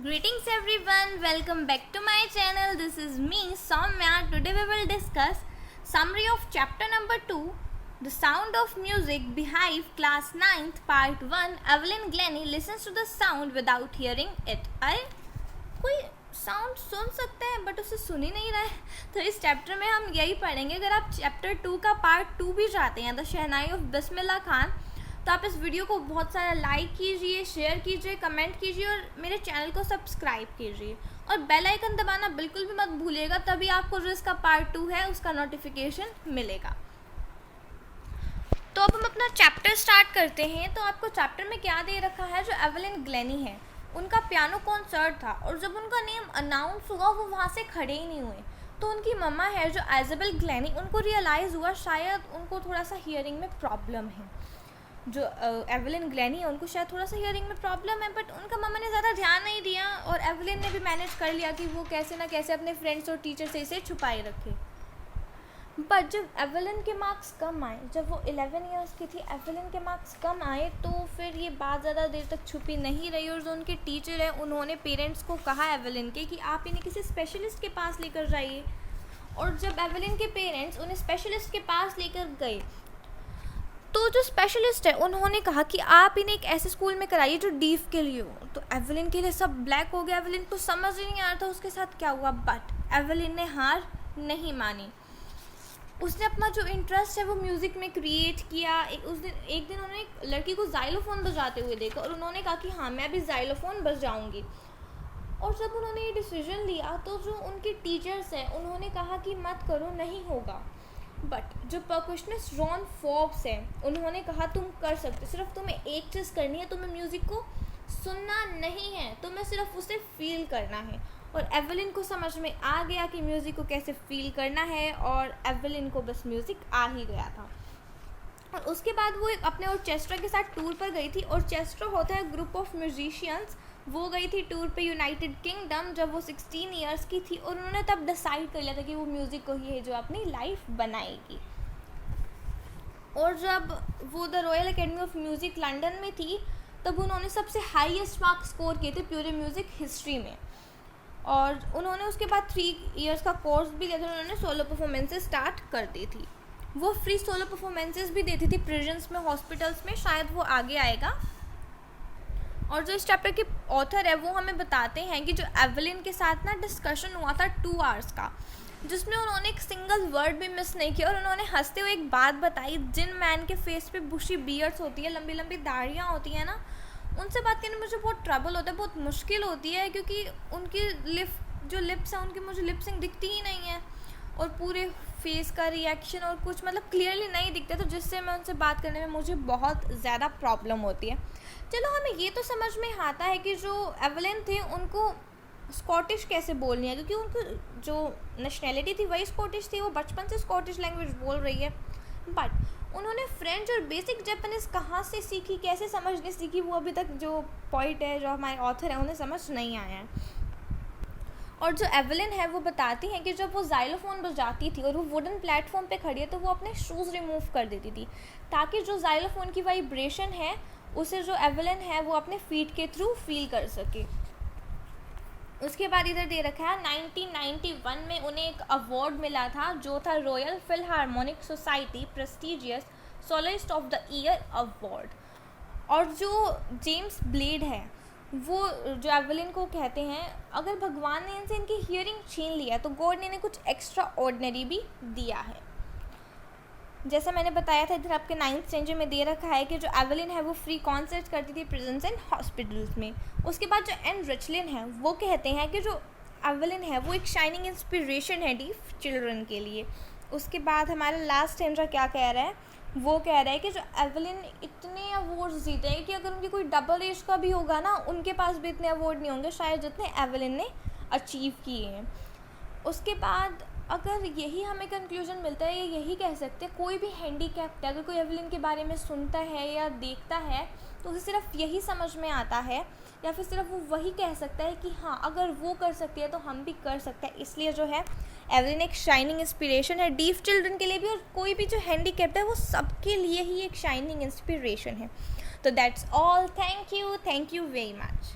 Greetings everyone, welcome back to my channel. This is me Soumya. Today we will discuss summary of chapter number 2, The Sound of Music, Beehive, Class 9th, Part 1. Evelyn Glennie listens to the sound without hearing it. अरे कोई sound सुन सकता है but उसे सुन ही नहीं रहा है. तो इस चैप्टर में हम यही पढ़ेंगे. अगर आप चैप्टर 2 का पार्ट 2 भी चाहते हैं, the shehnai of Bismillah Khan, तो आप इस वीडियो को बहुत सारा लाइक कीजिए, शेयर कीजिए, कमेंट कीजिए और मेरे चैनल को सब्सक्राइब कीजिए और बेल आइकन दबाना बिल्कुल भी मत भूलिएगा, तभी आपको जो इसका पार्ट 2 है उसका नोटिफिकेशन मिलेगा. तो अब हम अपना चैप्टर स्टार्ट करते हैं. तो आपको चैप्टर में क्या दे रखा है, जो एवलिन ग्लेनी है उनका पियानो कॉन्सर्ट था और जब उनका नेम अनाउंस हुआ वो वहाँ से खड़े ही नहीं हुए. तो उनकी मम्मा है जो इज़ाबेल ग्लेनी, उनको रियलाइज़ हुआ शायद उनको थोड़ा सा हियरिंग में प्रॉब्लम है. जो एवलिन ग्लेनी है उनको शायद थोड़ा सा हियरिंग में प्रॉब्लम है, बट उनका मम्मा ने ज़्यादा ध्यान नहीं दिया और एवलिन ने भी मैनेज कर लिया कि वो कैसे ना कैसे अपने फ्रेंड्स और टीचर से इसे छुपाए रखे. बट जब एवलिन के मार्क्स कम आए, जब वो 11 इयर्स की थी, एवलिन के मार्क्स कम आए, तो फिर ये बात ज़्यादा देर तक छुपी नहीं रही और जो उनके टीचर हैं उन्होंने पेरेंट्स को कहा एवलिन के कि आप इन्हें किसी स्पेशलिस्ट के पास लेकर जाइए. और जब एवलिन के पेरेंट्स उन्हें स्पेशलिस्ट के पास लेकर गए तो जो स्पेशलिस्ट है उन्होंने कहा कि आप इन्हें एक ऐसे स्कूल में कराइए जो डीफ के लिए हो. तो एवलिन के लिए सब ब्लैक हो गया. एवलिन को समझ ही नहीं आ रहा था उसके साथ क्या हुआ, बट एवलिन ने हार नहीं मानी. उसने अपना जो इंटरेस्ट है वो म्यूज़िक में क्रिएट किया. एक दिन उन्होंने एक लड़की को जाइलोफोन बजाते हुए देखा और उन्होंने कहा कि हाँ मैं भी जाइलोफोन बजाऊंगी. और जब उन्होंने ये डिसीजन लिया तो जो उनके टीचर्स हैं उन्होंने कहा कि मत करो, नहीं होगा. बट जो परकशनिस्ट रॉन फोर्ब्स है उन्होंने कहा तुम कर सकते, सिर्फ तुम्हें एक चीज़ करनी है, तुम्हें म्यूज़िक को सुनना नहीं है, तुम्हें सिर्फ उसे फील करना है. और एवलिन को समझ में आ गया कि म्यूज़िक को कैसे फील करना है और एवलिन को बस म्यूज़िक आ ही गया था. और उसके बाद वो अपने ऑर्केस्ट्रा के साथ टूर पर गई थी. ऑर्केस्ट्रा होता है ग्रुप ऑफ म्यूजिशियंस. वो गई थी टूर पे यूनाइटेड किंगडम जब वो 16 इयर्स की थी और उन्होंने तब डिसाइड कर लिया था कि वो म्यूज़िक को ही है जो अपनी लाइफ बनाएगी. और जब वो the royal academy of music London में थी तब उन्होंने सबसे हाईएस्ट मार्क्स स्कोर किए थे प्योर म्यूज़िक हिस्ट्री में. और उन्होंने उसके बाद 3 इयर्स का कोर्स भी लिया था. उन्होंने सोलो परफॉर्मेंसेस स्टार्ट कर दी थी. वो फ्री सोलो परफॉर्मेंसेस भी देती थी प्रिजन्स में, हॉस्पिटल्स में, शायद वो आगे आएगा. और जो इस चैप्टर के ऑथर है वो हमें बताते हैं कि जो एवलिन के साथ ना डिस्कशन हुआ था 2 आवर्स का, जिसमें उन्होंने एक सिंगल वर्ड भी मिस नहीं किया और उन्होंने हंसते हुए एक बात बताई. जिन मैन के फेस पे बुशी बियर्ड्स होती है, लंबी लंबी दाढ़ियाँ होती हैं ना, उनसे बात करने में मुझे बहुत ट्रबल होता है, बहुत मुश्किल होती है, क्योंकि उनकी लिप्स हैं उनकी मुझे लिपसिंग दिखती ही नहीं है और पूरे फेस का रिएक्शन और कुछ मतलब क्लियरली नहीं दिखता, तो जिससे मैं उनसे बात करने में मुझे बहुत ज़्यादा प्रॉब्लम होती है. चलो हमें ये तो समझ में आता है कि जो एवलिन थे उनको स्कॉटिश कैसे बोलनी है, क्योंकि उनको जो नेशनैलिटी थी वही स्कॉटिश थी, वो बचपन से स्कॉटिश लैंग्वेज बोल रही है. बट उन्होंने फ्रेंच और बेसिक जापानीज़ कहाँ से सीखी, कैसे समझनी सीखी, वो अभी तक जो पॉइंट है, जो हमारे ऑथर हैं उन्हें समझ नहीं आया है. और जो एवलिन है वो बताती हैं कि जब वो जाइलोफोन बजाती थी और वो वुडन प्लेटफॉर्म पे खड़ी है तो वो अपने शूज़ रिमूव कर देती थी ताकि जो जाइलोफोन की वाइब्रेशन है उसे जो एवलिन है वो अपने फीट के थ्रू फील कर सके. उसके बाद इधर दे रखा है 1991 में उन्हें एक अवार्ड मिला था जो था royal philharmonic society prestigious soloist of the year award. और जो जेम्स ब्लेड है वो जो एवलिन को कहते हैं अगर भगवान ने इनसे इनकी हियरिंग छीन लिया तो गॉड ने इन्हें कुछ एक्स्ट्रा ऑर्डिनरी भी दिया है. जैसा मैंने बताया था इधर आपके 9th सेंचुरी में दे रखा है कि जो एवलिन है वो फ्री कॉन्सर्ट करती थी प्रिजन्स एंड हॉस्पिटल्स में. उसके बाद जो एन रिचलिन है वो कहते हैं कि जो एवलिन है वो एक शाइनिंग इंस्पिरेशन है डीफ चिल्ड्रन के लिए. उसके बाद हमारा लास्ट सेंचुरी क्या कह रहा है, वो कह रहा है कि जो एवलिन इतने अवार्ड्स जीते हैं कि अगर उनकी कोई डबल एज का भी होगा ना उनके पास भी इतने अवार्ड नहीं होंगे शायद जितने एवलिन ने अचीव किए हैं. उसके बाद अगर यही हमें कंक्लूजन मिलता है, यही कह सकते हैं कोई भी हैंडीकैप्ड है अगर कोई एवलिन के बारे में सुनता है या देखता है तो उसे सिर्फ यही समझ में आता है या फिर सिर्फ वो वही कह सकता है कि हाँ अगर वो कर सकती है तो हम भी कर सकते हैं. इसलिए जो है एवलिन एक शाइनिंग इंस्पिरेशन है डीफ चिल्ड्रन के लिए भी, और कोई भी जो हैंडीकैप्ड है वो सबके लिए ही एक शाइनिंग इंस्पिरेशन है. तो that's all. Thank you very much.